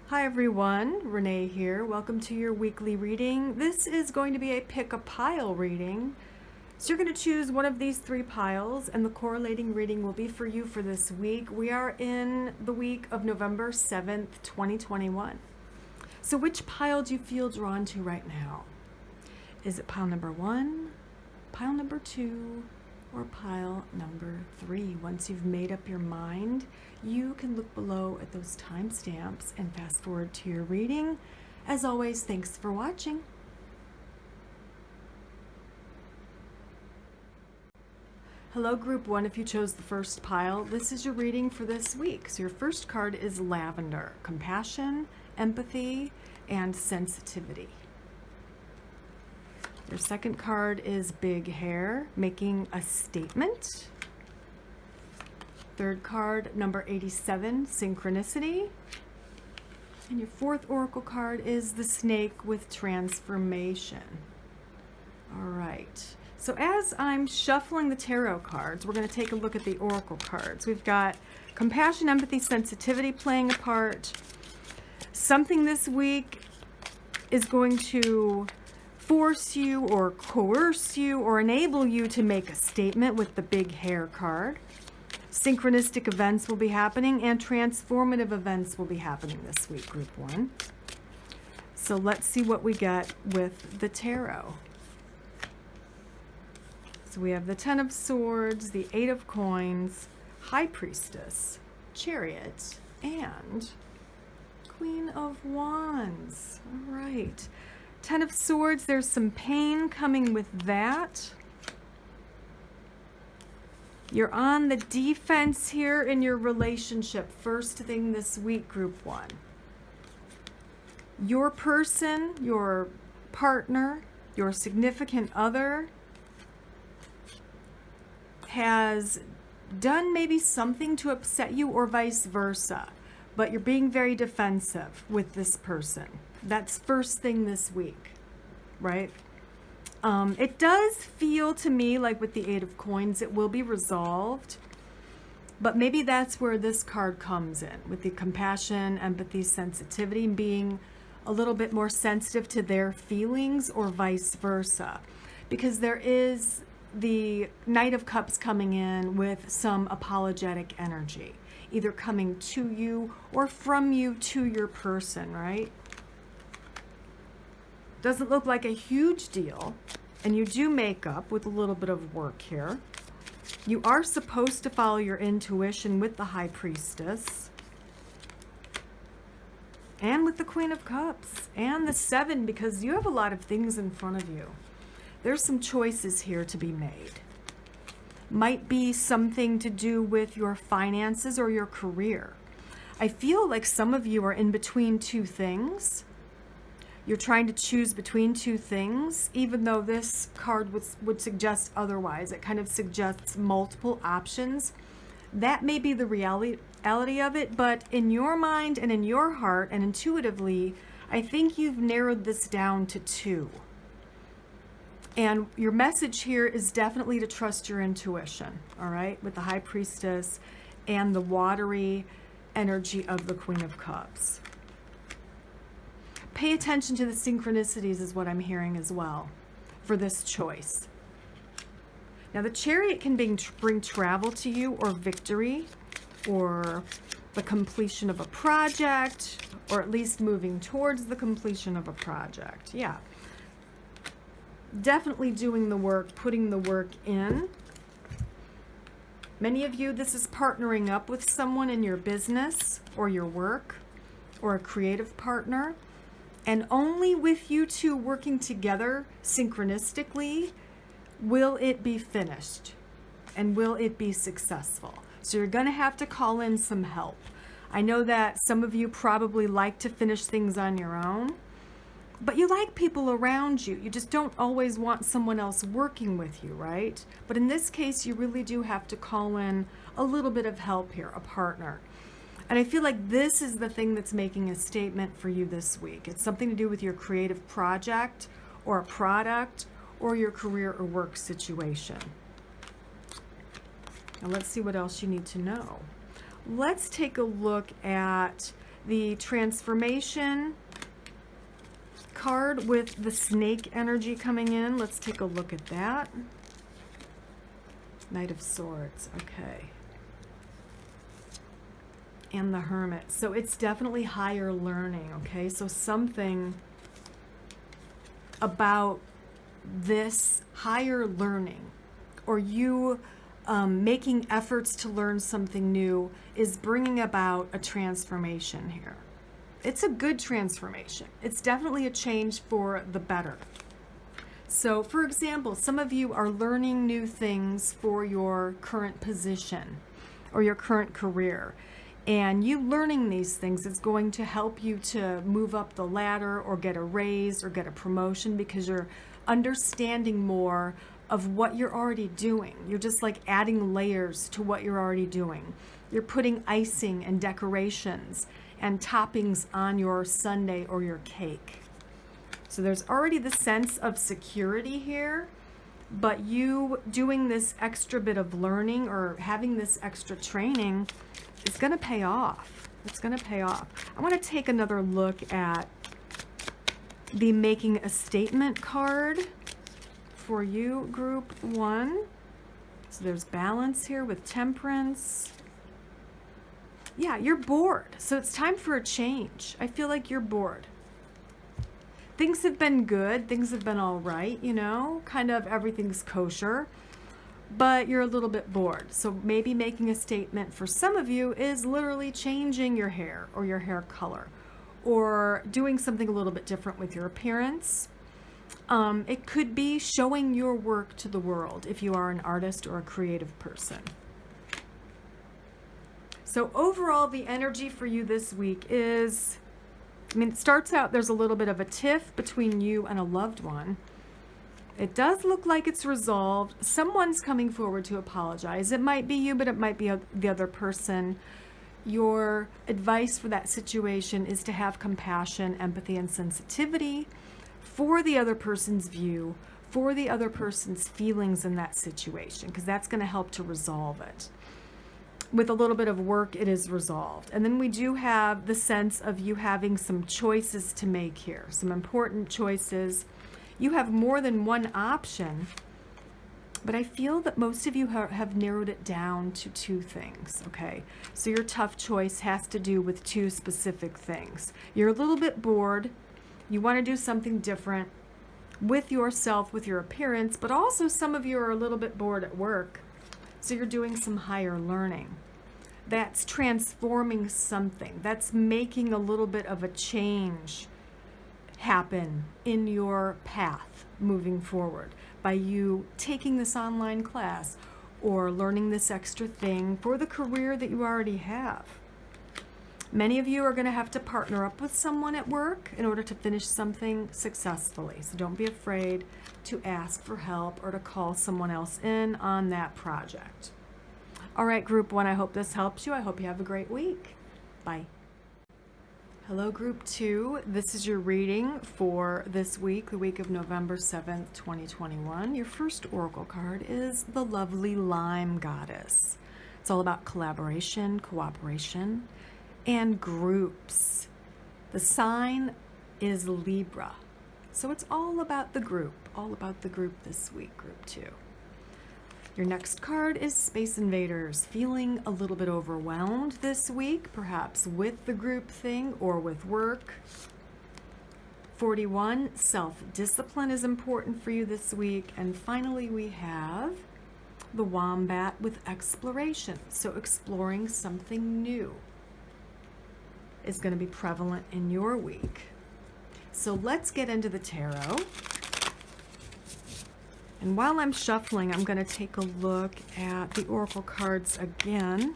Hi everyone, Renee here. Welcome to your weekly reading. This is going to be a pick a pile reading. So you're going to choose one of these three piles and the correlating reading will be for you for this week. We are in the week of November 7th, 2021. So which pile do you feel drawn to right now? Is it pile number 1, pile number 2, or pile number 3? Once you've made up your mind, you can look below at those timestamps and fast forward to your reading. As always, thanks for watching. Hello, Group 1, if you chose the first pile, this is your reading for this week. So your first card is Lavender, compassion, empathy, and sensitivity. Your second card is Big Hair, making a statement. Third card, number 87, Synchronicity. And your fourth oracle card is the Snake with Transformation. All right. So as I'm shuffling the tarot cards, we're going to take a look at the oracle cards. We've got compassion, empathy, sensitivity playing a part. Something this week is going to force you or coerce you or enable you to make a statement with the Big Hair card. Synchronistic events will be happening and transformative events will be happening this week, Group 1. So let's see what we get with the tarot. So we have the Ten of Swords, the Eight of Coins, High Priestess, Chariot, and Queen of Wands. All right. Ten of Swords, there's some pain coming with that. You're on the defense here in your relationship. First thing this week, Group 1. Your person, your partner, your significant other has done maybe something to upset you or vice versa, but you're being very defensive with this person. That's first thing this week, right? It does feel to me like with the Eight of Coins, it will be resolved, but maybe that's where this card comes in with the compassion, empathy, sensitivity, being a little bit more sensitive to their feelings or vice versa, because there is the Knight of Cups coming in with some apologetic energy, either coming to you or from you to your person, right? Doesn't look like a huge deal, and you do make up with a little bit of work here. You are supposed to follow your intuition with the High Priestess and with the Queen of Cups and the Seven, because you have a lot of things in front of you. There's some choices here to be made. Might be something to do with your finances or your career. I feel like some of you are in between two things. You're trying to choose between two things, even though this card would suggest otherwise. It kind of suggests multiple options. That may be the reality of it, but in your mind and in your heart and intuitively, I think you've narrowed this down to two. And your message here is definitely to trust your intuition, all right, with the High Priestess and the watery energy of the Queen of Cups. Pay attention to the synchronicities is what I'm hearing as well for this choice. Now the Chariot can bring travel to you or victory or the completion of a project, or at least moving towards the completion of a project. Yeah. Definitely doing the work, putting the work in. Many of you, this is partnering up with someone in your business or your work or a creative partner. And only with you two working together synchronistically will it be finished and will it be successful. So you're going to have to call in some help. I know that some of you probably like to finish things on your own, but you like people around you. You just don't always want someone else working with you, right? But in this case, you really do have to call in a little bit of help here, a partner. And I feel like this is the thing that's making a statement for you this week. It's something to do with your creative project or a product or your career or work situation. Now let's see what else you need to know. Let's take a look at the transformation card with the snake energy coming in. Let's take a look at that. Knight of Swords, okay. And the Hermit. So it's definitely higher learning, okay? So something about this higher learning, or you making efforts to learn something new, is bringing about a transformation here. It's a good transformation. It's definitely a change for the better. So, for example, some of you are learning new things for your current position or your current career. And you learning these things is going to help you to move up the ladder or get a raise or get a promotion, because you're understanding more of what you're already doing. You're just like adding layers to what you're already doing. You're putting icing and decorations and toppings on your sundae or your cake. So there's already the sense of security here, but you doing this extra bit of learning or having this extra training is going to pay off. It's going to pay off. I want to take another look at the making a statement card for you, group 1. So there's balance here with temperance. Yeah, you're bored. So it's time for a change. I feel like you're bored. Things have been good. Things have been all right, you know, kind of everything's kosher, but you're a little bit bored. So maybe making a statement for some of you is literally changing your hair or your hair color, or doing something a little bit different with your appearance. It could be showing your work to the world if you are an artist or a creative person. So overall, the energy for you this week is, I mean, it starts out, there's a little bit of a tiff between you and a loved one. It does look like it's resolved. Someone's coming forward to apologize. It might be you, but it might be the other person. Your advice for that situation is to have compassion, empathy, and sensitivity for the other person's view, for the other person's feelings in that situation, because that's going to help to resolve it. With a little bit of work, it is resolved. And then we do have the sense of you having some choices to make here, some important choices. You have more than one option, but I feel that most of you have narrowed it down to 2 things, okay? So your tough choice has to do with 2 specific things. You're a little bit bored. You want to do something different with yourself, with your appearance, but also some of you are a little bit bored at work. So you're doing some higher learning. That's transforming something. That's making a little bit of a change happen in your path moving forward by you taking this online class or learning this extra thing for the career that you already have. Many of you are going to have to partner up with someone at work in order to finish something successfully. So don't be afraid to ask for help or to call someone else in on that project. All right, group 1, I hope this helps you. I hope you have a great week. Bye. Hello, group 2. This is your reading for this week, the week of November 7th, 2021. Your first oracle card is the lovely Lime Goddess. It's all about collaboration, cooperation, and groups. The sign is Libra. So it's all about the group this week, group 2. Your next card is Space Invaders. Feeling a little bit overwhelmed this week, perhaps with the group thing or with work. 41, self-discipline is important for you this week. And finally, we have the Wombat with exploration. So exploring something new is going to be prevalent in your week. So let's get into the tarot. And while I'm shuffling, I'm going to take a look at the oracle cards again.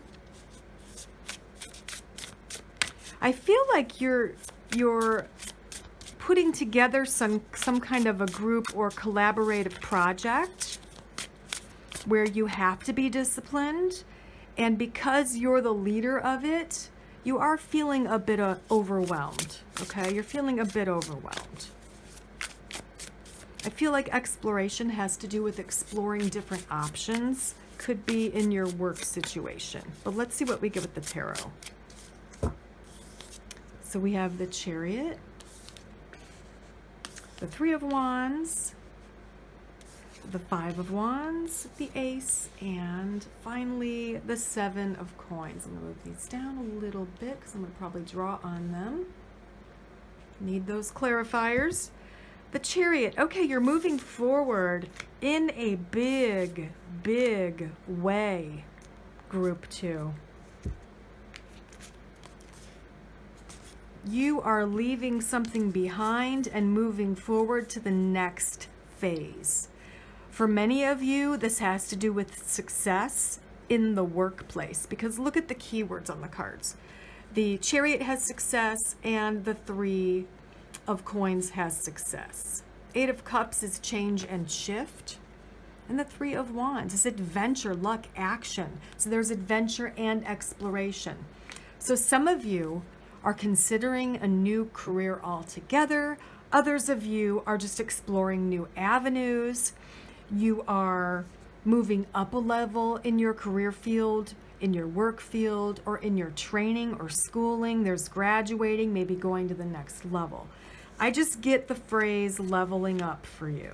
I feel like you're putting together some kind of a group or collaborative project where you have to be disciplined, and because you're the leader of it, you are feeling a bit overwhelmed, okay? You're feeling a bit overwhelmed. I feel like exploration has to do with exploring different options. Could be in your work situation. But let's see what we get with the tarot. So we have the Chariot, the Three of Wands, the Five of Wands, the Ace, and finally the Seven of Coins. I'm going to move these down a little bit because I'm going to probably draw on them. Need those clarifiers. The Chariot. Okay, you're moving forward in a big, big way. Group 2. You are leaving something behind and moving forward to the next phase. For many of you, this has to do with success in the workplace, because look at the keywords on the cards. The Chariot has success and the Three of Coins has success. Eight of Cups is change and shift. And the Three of Wands is adventure, luck, action. So there's adventure and exploration. So some of you are considering a new career altogether. Others of you are just exploring new avenues. You are moving up a level in your career field, in your work field, or in your training or schooling. There's graduating, maybe going to the next level. I just get the phrase leveling up for you.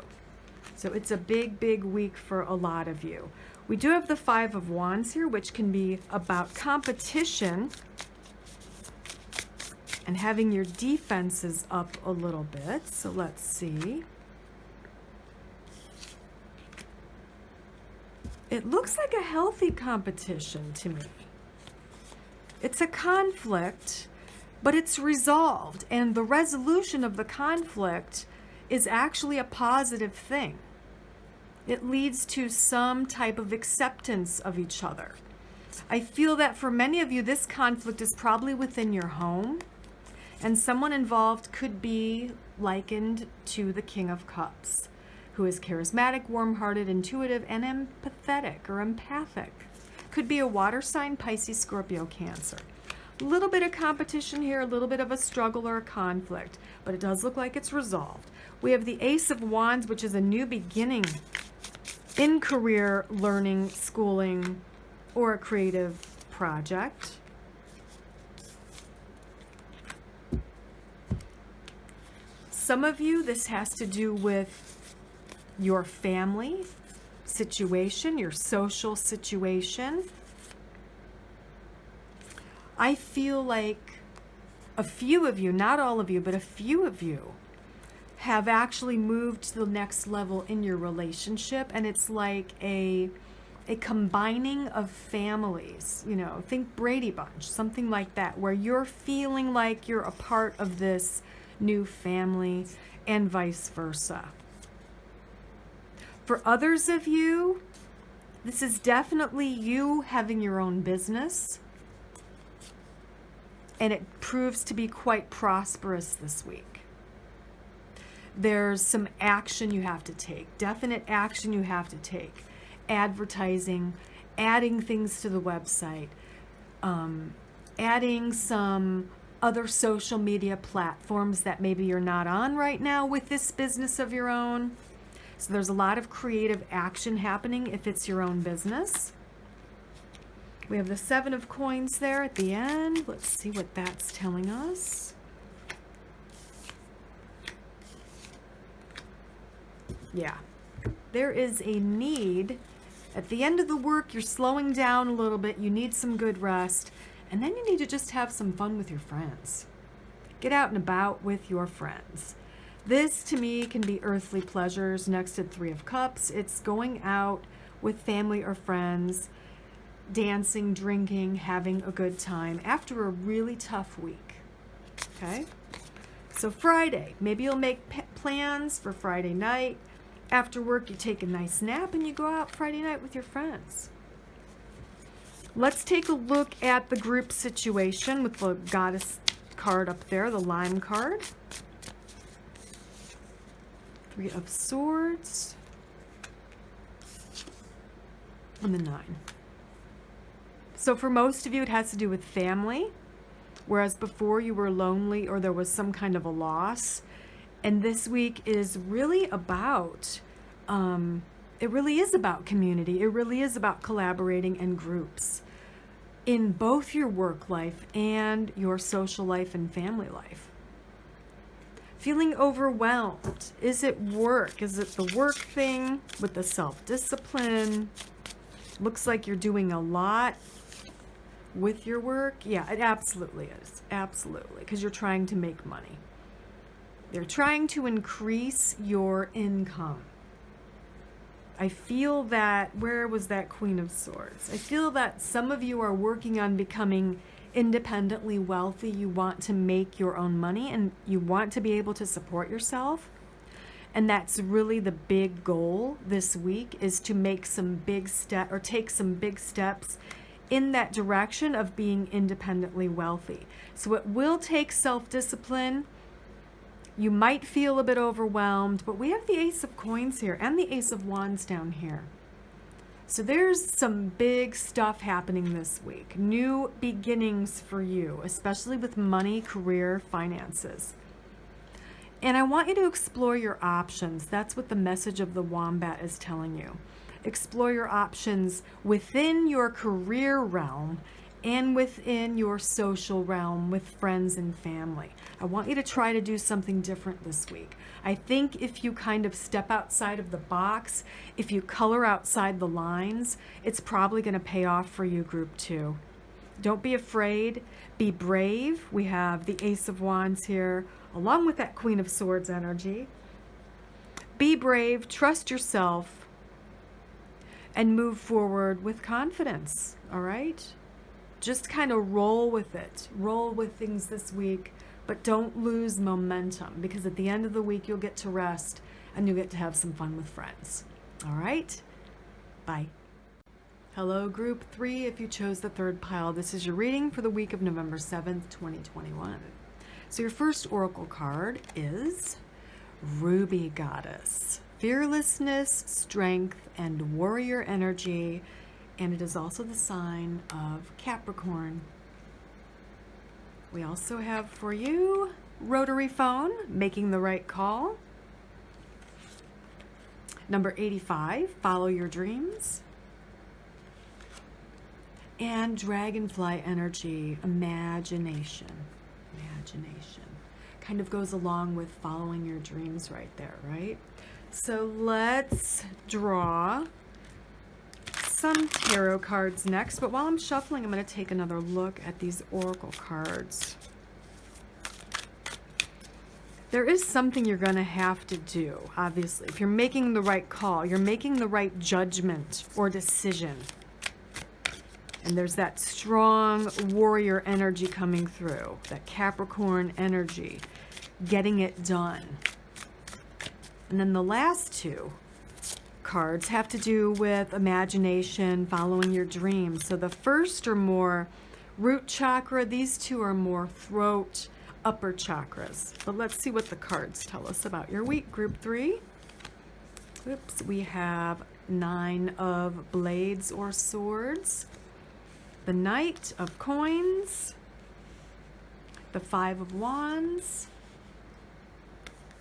So it's a big, big week for a lot of you. We do have the Five of Wands here, which can be about competition and having your defenses up a little bit. So let's see. It looks like a healthy competition to me. It's a conflict, but it's resolved, and the resolution of the conflict is actually a positive thing. It leads to some type of acceptance of each other. I feel that for many of you, this conflict is probably within your home, and someone involved could be likened to the King of Cups, who is charismatic, warm-hearted, intuitive, and empathetic or empathic. Could be a water sign, Pisces, Scorpio, Cancer. A little bit of competition here, a little bit of a struggle or a conflict, but it does look like it's resolved. We have the Ace of Wands, which is a new beginning in career, learning, schooling, or a creative project. Some of you, this has to do with your family situation, your social situation. I feel like a few of you, not all of you, but a few of you have actually moved to the next level in your relationship, and it's like a combining of families, you know, think Brady Bunch, something like that, where you're feeling like you're a part of this new family and vice versa. For others of you, this is definitely you having your own business, and it proves to be quite prosperous this week. There's some action you have to take, definite action you have to take. Advertising, adding things to the website, adding some other social media platforms that maybe you're not on right now with this business of your own. So there's a lot of creative action happening if it's your own business. We have the Seven of Coins there at the end. Let's see what that's telling us. Yeah, there is a need. At the end of the work, you're slowing down a little bit. You need some good rest. And then you need to just have some fun with your friends. Get out and about with your friends. This, to me, can be earthly pleasures next to the Three of Cups. It's going out with family or friends, dancing, drinking, having a good time after a really tough week. Okay? So Friday, maybe you'll make plans for Friday night. After work, you take a nice nap and you go out Friday night with your friends. Let's take a look at the group situation with the Goddess card up there, the Lime card. Three of Swords. And the Nine. So for most of you, it has to do with family, whereas before you were lonely or there was some kind of a loss. And this week is really about, it really is about community. It really is about collaborating in groups. in both your work life and your social life and family life. Feeling overwhelmed. Is it work? Is it the work thing with the self-discipline? Looks like you're doing a lot with your work. Yeah, it absolutely is. Absolutely. Because you're trying to make money. You're trying to increase your income. I feel that, where was that Queen of Swords? I feel that some of you are working on becoming independently wealthy. You want to make your own money and you want to be able to support yourself. And that's really the big goal this week, is to make some big step or take some big steps in that direction of being independently wealthy. So it will take self-discipline. You might feel a bit overwhelmed, but we have the Ace of Coins here and the Ace of Wands down here. So there's some big stuff happening this week. New beginnings for you, especially with money, career, finances. And I want you to explore your options. That's what the message of the Wombat is telling you. Explore your options within your career realm and within your social realm with friends and family. I want you to try to do something different this week. I think if you kind of step outside of the box, if you color outside the lines, it's probably going to pay off for you, Group 2. Don't be afraid. Be brave. We have the Ace of Wands here, along with that Queen of Swords energy. Be brave. Trust yourself. And move forward with confidence. All right? Just kind of roll with it. Roll with things this week, but don't lose momentum, because at the end of the week, you'll get to rest and you'll get to have some fun with friends. All right? Bye. Hello, Group 3. If you chose the third pile, this is your reading for the week of November 7th, 2021. So your first oracle card is Ruby Goddess. Fearlessness, strength, and warrior energy. And it is also the sign of Capricorn. We also have for you rotary phone, making the right call. Number 85, follow your dreams. And dragonfly energy, imagination. Imagination. Kind of goes along with following your dreams right there, right? So let's draw some tarot cards next, but while I'm shuffling, I'm going to take another look at these oracle cards. There is something you're going to have to do, obviously. If you're making the right call, you're making the right judgment or decision. And there's that strong warrior energy coming through, that Capricorn energy, getting it done. And then the last two cards have to do with imagination, following your dreams. So the first are more root chakra. These two are more throat, upper chakras. But let's see what the cards tell us about your week, Group 3. Oops, we have 9 of blades or swords, the Knight of Coins, the 5 of Wands,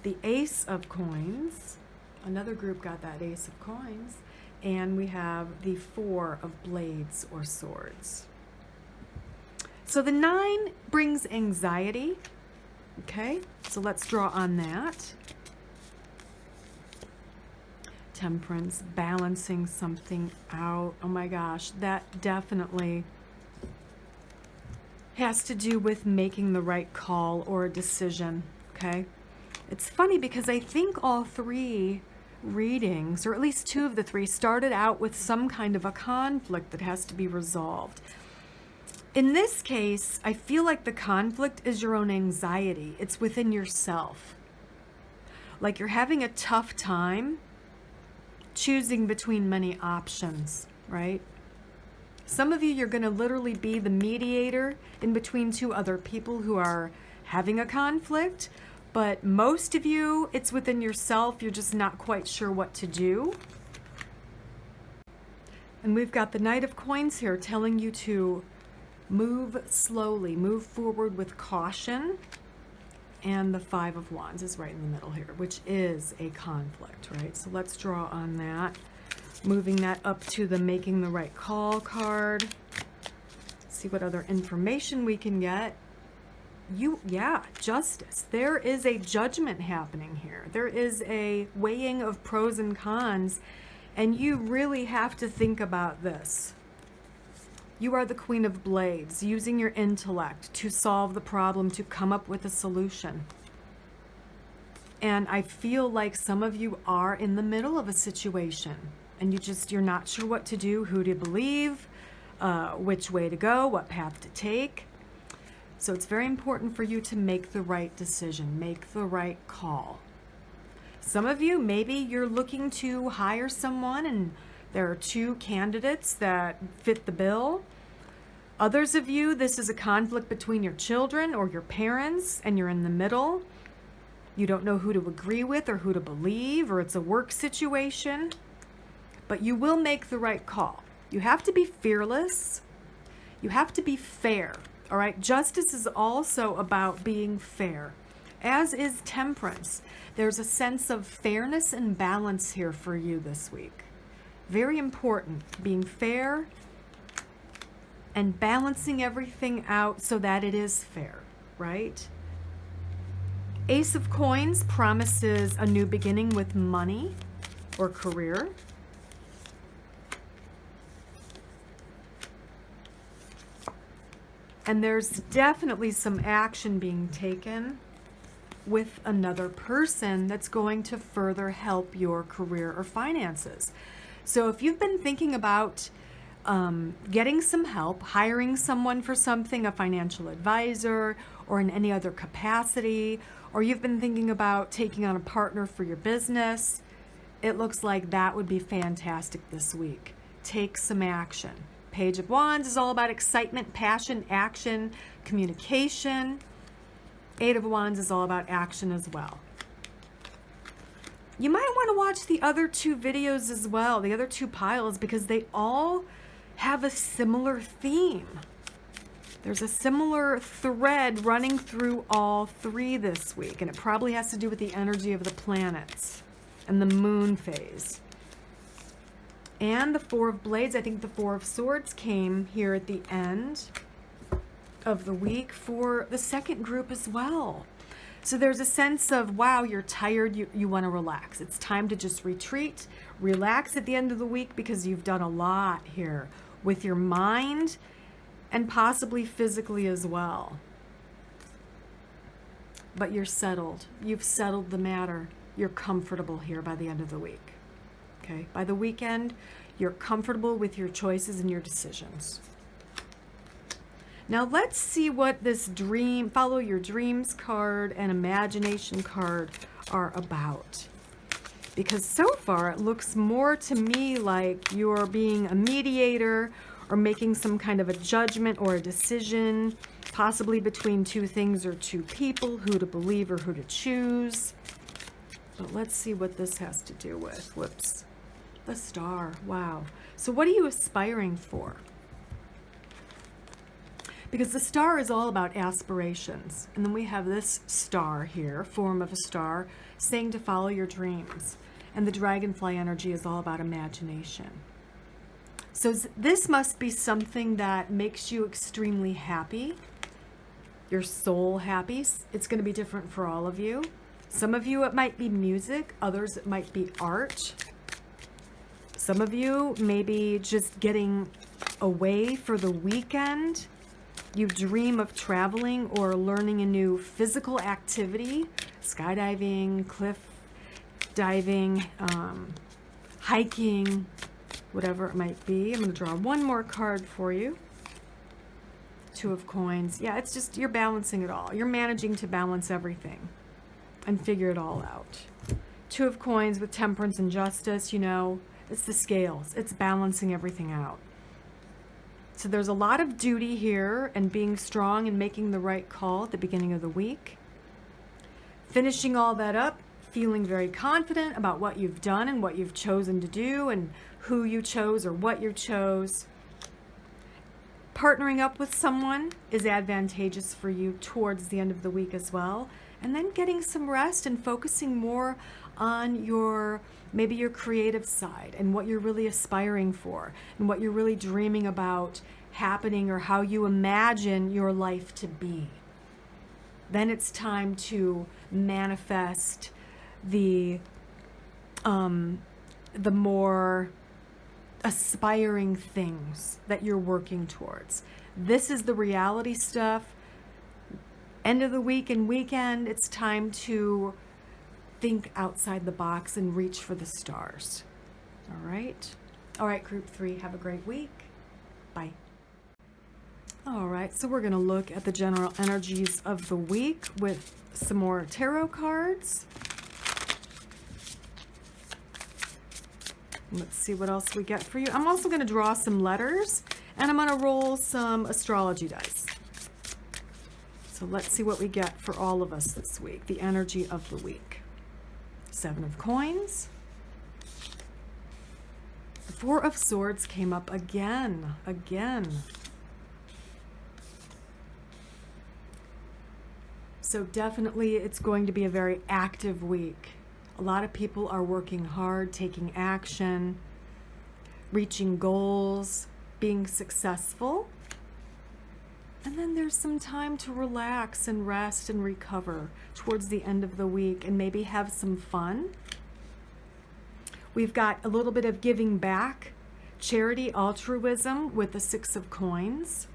the Ace of Coins. Another group got that Ace of Coins. And we have the 4 of blades or swords. So the 9 brings anxiety. Okay, so let's draw on that. Temperance, balancing something out. Oh my gosh, that definitely has to do with making the right call or a decision. Okay, it's funny because I think all 3 readings, or at least 2 of the 3, started out with some kind of a conflict that has to be resolved. In this case, I feel like the conflict is your own anxiety. It's within yourself. Like you're having a tough time choosing between many options, right? Some of you, you're going to literally be the mediator in between 2 other people who are having a conflict. But most of you, it's within yourself. You're just not quite sure what to do. And we've got the Knight of Coins here telling you to move slowly, move forward with caution. And the 5 of Wands is right in the middle here, which is a conflict, right? So let's draw on that. Moving that up to the making the right call card. see what other information we can get. Justice. There is a judgment happening here. There is a weighing of pros and cons, and you really have to think about this. You are the Queen of Blades, using your intellect to solve the problem, to come up with a solution. And I feel like some of you are in the middle of a situation, and you're not sure what to do, who to believe, which way to go, what path to take. So it's very important for you to make the right decision, make the right call. Some of you, maybe you're looking to hire someone and there are 2 candidates that fit the bill. Others of you, this is a conflict between your children or your parents, and you're in the middle. You don't know who to agree with or who to believe, or it's a work situation. But you will make the right call. You have to be fearless. You have to be fair. All right, justice is also about being fair, as is temperance. There's a sense of fairness and balance here for you this week. Very important, being fair and balancing everything out so that it is fair, right? Ace of Coins promises a new beginning with money or career. And there's definitely some action being taken with another person that's going to further help your career or finances. So if you've been thinking about getting some help, hiring someone for something, a financial advisor, or in any other capacity, or you've been thinking about taking on a partner for your business, it looks like that would be fantastic this week. Take some action. Page of Wands is all about excitement, passion, action, communication. 8 of Wands is all about action as well. You might want to watch the other 2 videos as well, the other 2 piles, because they all have a similar theme. There's a similar thread running through all 3 this week, and it probably has to do with the energy of the planets and the moon phase. And the 4 of Blades, I think the 4 of Swords came here at the end of the week for the second group as well. So there's a sense of, wow, you're tired, you want to relax. It's time to just retreat, relax at the end of the week because you've done a lot here with your mind and possibly physically as well. But you're settled. You've settled the matter. You're comfortable here by the end of the week. Okay, by the weekend, you're comfortable with your choices and your decisions. Now let's see what this follow your dreams card and imagination card are about. Because so far it looks more to me like you're being a mediator or making some kind of a judgment or a decision, possibly between 2 things or 2 people, who to believe or who to choose. But let's see what this has to do with. Whoops. The Star. Wow. So what are you aspiring for? Because the Star is all about aspirations. And then we have this star here, form of a star, saying to follow your dreams. And the dragonfly energy is all about imagination. So this must be something that makes you extremely happy, your soul happy. It's going to be different for all of you. Some of you, it might be music. Others, it might be art. Some of you, maybe just getting away for the weekend. You dream of traveling or learning a new physical activity, skydiving, cliff diving, hiking, whatever it might be. I'm going to draw one more card for you. 2 of Coins. Yeah, it's just you're balancing it all. You're managing to balance everything and figure it all out. 2 of Coins with temperance and justice, you know, it's the scales. It's balancing everything out. So there's a lot of duty here and being strong and making the right call at the beginning of the week. Finishing all that up, feeling very confident about what you've done and what you've chosen to do and who you chose or what you chose. Partnering up with someone is advantageous for you towards the end of the week as well. And then getting some rest and focusing more on maybe your creative side and what you're really aspiring for and what you're really dreaming about happening or how you imagine your life to be. Then it's time to manifest the more aspiring things that you're working towards. This is the reality stuff. End of the week and weekend, it's time to think outside the box and reach for the stars. All right? All right, group 3, have a great week. Bye. All right, so we're going to look at the general energies of the week with some more tarot cards. Let's see what else we get for you. I'm also going to draw some letters, and I'm going to roll some astrology dice. So let's see what we get for all of us this week, the energy of the week. 7 of coins. The 4 of swords came up again. So definitely it's going to be a very active week. A lot of people are working hard, taking action, reaching goals, being successful. And then there's some time to relax and rest and recover towards the end of the week and maybe have some fun. We've got a little bit of giving back, charity, altruism with the 6 of coins.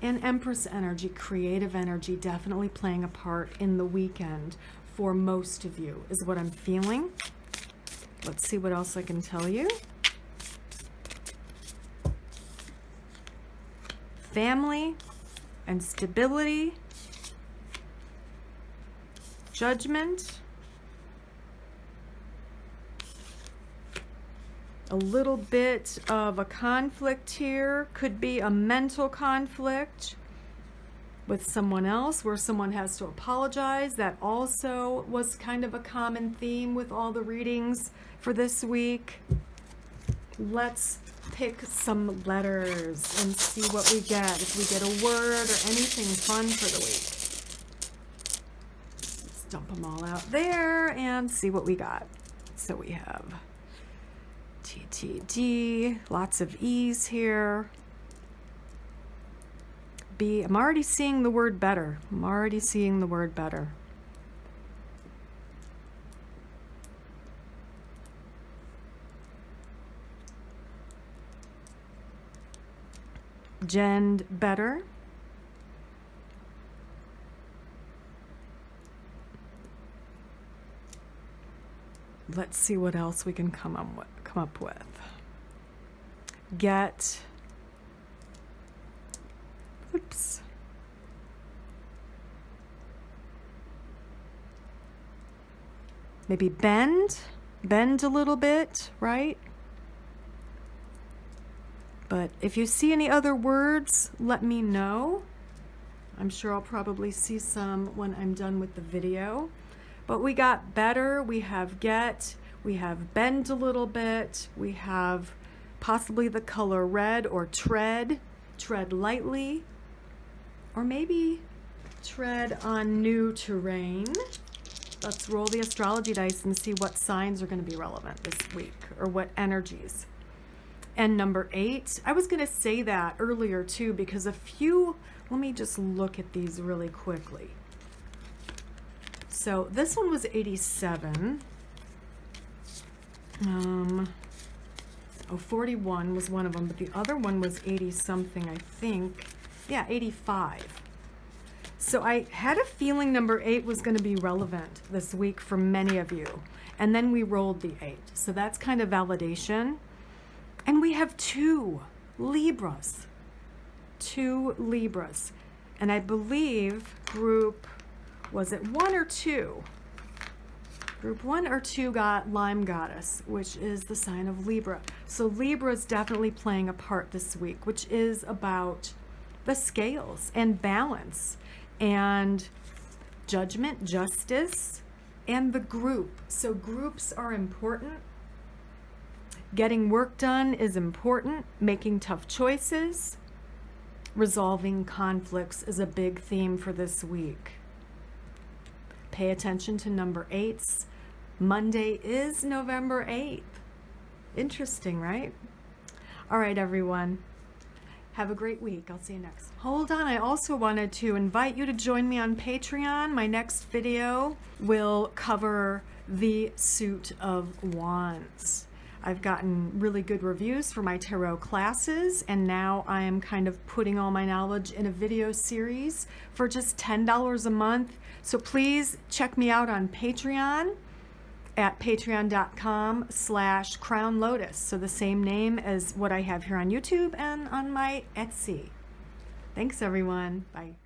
And Empress energy, creative energy, definitely playing a part in the weekend for most of you is what I'm feeling. Let's see what else I can tell you. Family and stability, judgment, a little bit of a conflict here. Could be a mental conflict with someone else where someone has to apologize. That also was kind of a common theme with all the readings for this week. Let's pick some letters and see what we get. If we get a word or anything fun for the week. Let's dump them all out there and see what we got. So we have TTD, lots of E's here. B, I'm already seeing the word better. Gen, better. Let's see what else we can come up with. Get. Oops. Maybe bend a little bit, right? But if you see any other words, let me know. I'm sure I'll probably see some when I'm done with the video. But we got better, we have get, we have bend a little bit, we have possibly the color red or tread lightly, or maybe tread on new terrain. Let's roll the astrology dice and see what signs are going to be relevant this week, or what energies. And number 8, I was going to say that earlier too, because let me just look at these really quickly. So this one was 87. 41 was one of them, but the other one was 80 something, I think. Yeah, 85. So I had a feeling number 8 was going to be relevant this week for many of you. And then we rolled the 8. So that's kind of validation. And we have 2 Libras. 2 Libras. And I believe was it 1 or 2? Group 1 or 2 got Lime Goddess, which is the sign of Libra. So Libra is definitely playing a part this week, which is about the scales and balance and judgment, justice, and the group. So groups are important. Getting work done is important. Making tough choices. Resolving conflicts is a big theme for this week. Pay attention to number 8s. Monday is November 8th. Interesting, right? All right, everyone. Have a great week. I'll see you next. Hold on, I also wanted to invite you to join me on Patreon. My next video will cover the Suit of Wands. I've gotten really good reviews for my tarot classes, and now I am kind of putting all my knowledge in a video series for just $10 a month. So please check me out on Patreon at patreon.com/Crown Lotus. So the same name as what I have here on YouTube and on my Etsy. Thanks, everyone. Bye.